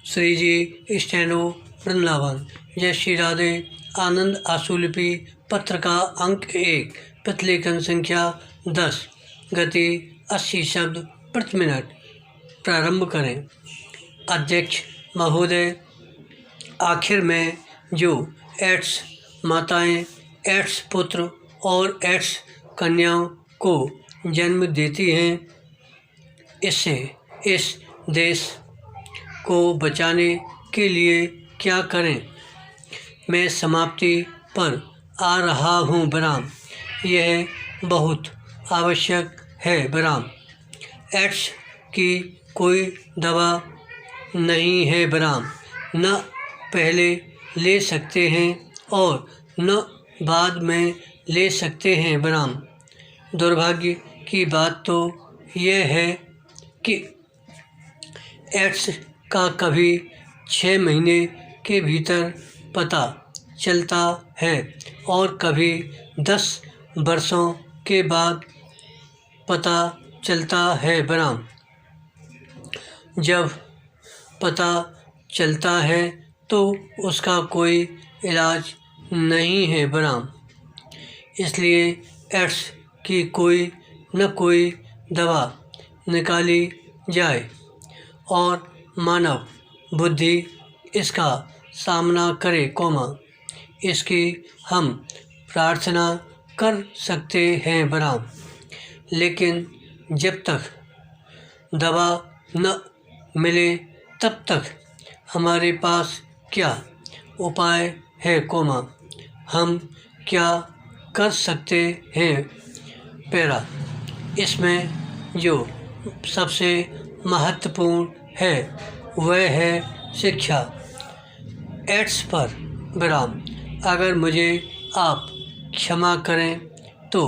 श्री जी steno Vrindavan. जय श्री राधे। आनंद आशुलिपि पत्र का अंक 1, प्रतिलेखन संख्या 10, गति 80 शब्द प्रति मिनट। प्रारंभ करें। अध्यक्ष महोदय, आखिर में जो एड्स माताएं एड्स पुत्र और एड्स कन्याओं को जन्म देती हैं, इससे इस देश को बचाने के लिए क्या करें? मैं समाप्ति पर आ रहा हूँ बराम। यह बहुत आवश्यक है बराम। एड्स की कोई दवा नहीं है बराम। न पहले ले सकते हैं और न बाद में ले सकते हैं बराम। दुर्भाग्य की बात तो यह है कि एड्स का कभी 6 महीने के भीतर पता चलता है और कभी 10 वर्षों के बाद पता चलता है बराम। जब पता चलता है तो उसका कोई इलाज नहीं है बराम। इसलिए एड्स की कोई न कोई दवा निकाली जाए और मानव बुद्धि इसका सामना करे, इसकी हम प्रार्थना कर सकते हैं बराम। लेकिन जब तक दवा न मिले तब तक हमारे पास क्या उपाय है, हम क्या कर सकते हैं? पैरा। इसमें जो सबसे महत्वपूर्ण है वह है शिक्षा एड्स पर बराम। अगर मुझे आप क्षमा करें तो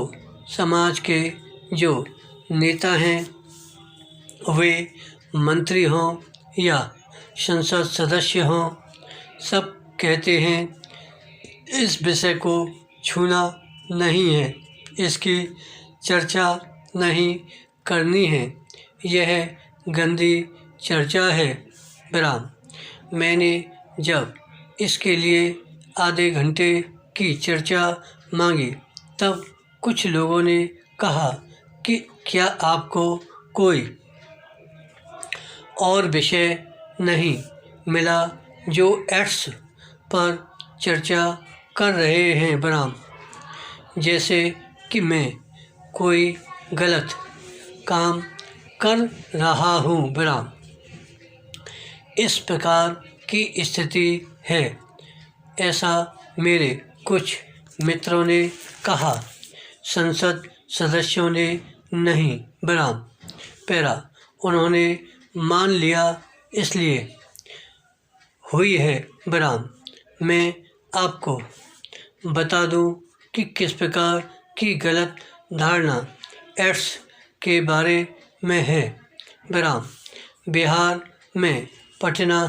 समाज के जो नेता हैं, वे मंत्री हों या संसद सदस्य हों, सब कहते हैं इस विषय को छूना नहीं है, इसकी चर्चा नहीं करनी है, यह गंदी चर्चा है बराम। मैंने जब इसके लिए आधे घंटे की चर्चा मांगी तब कुछ लोगों ने कहा कि क्या आपको कोई और विषय नहीं मिला जो एड्स पर चर्चा कर रहे हैं बराम? जैसे कि मैं कोई गलत काम कर रहा हूँ बराम। इस प्रकार की स्थिति है, ऐसा मेरे कुछ मित्रों ने कहा, संसद सदस्यों ने नहीं बराम। पैरा। उन्होंने मान लिया इसलिए हुई है बराम। मैं आपको बता दूं कि किस प्रकार की गलत धारणा एड्स के बारे में है बराम। बिहार में पटना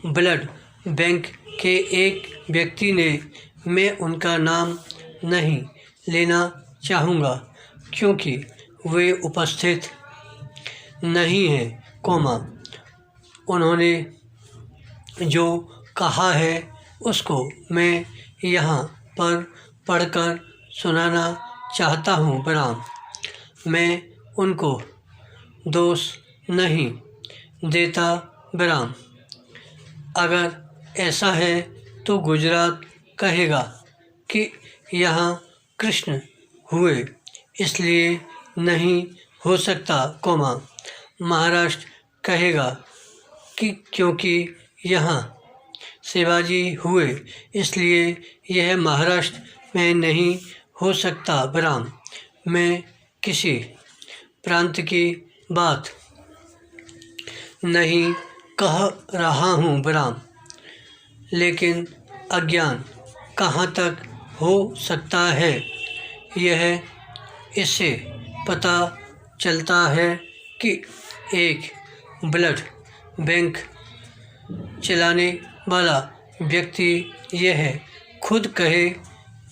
ब्लड बैंक के एक व्यक्ति ने, मैं उनका नाम नहीं लेना चाहूँगा क्योंकि वे उपस्थित नहीं हैं, उन्होंने जो कहा है उसको मैं यहाँ पर पढ़कर सुनाना चाहता हूँ बराम। मैं उनको दोष नहीं देता बराम। अगर ऐसा है तो गुजरात कहेगा कि यहाँ कृष्ण हुए इसलिए नहीं हो सकता, महाराष्ट्र कहेगा कि क्योंकि यहाँ शिवाजी हुए इसलिए यह महाराष्ट्र में नहीं हो सकता बराम। मैं किसी प्रांत की बात नहीं कह रहा हूँ बराम, लेकिन अज्ञान कहाँ तक हो सकता है यह इससे पता चलता है कि एक ब्लड बैंक चलाने वाला व्यक्ति यह खुद कहे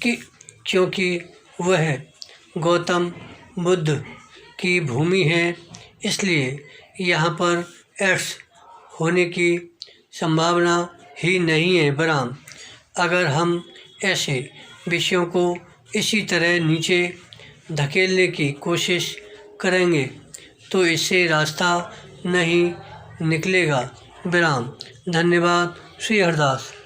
कि क्योंकि वह गौतम बुद्ध की भूमि है इसलिए यहाँ पर एड्स होने की संभावना ही नहीं है बहरहाल अगर हम ऐसे विषयों को इसी तरह नीचे धकेलने की कोशिश करेंगे तो इससे रास्ता नहीं निकलेगा। विराम। धन्यवाद। श्री हरदास।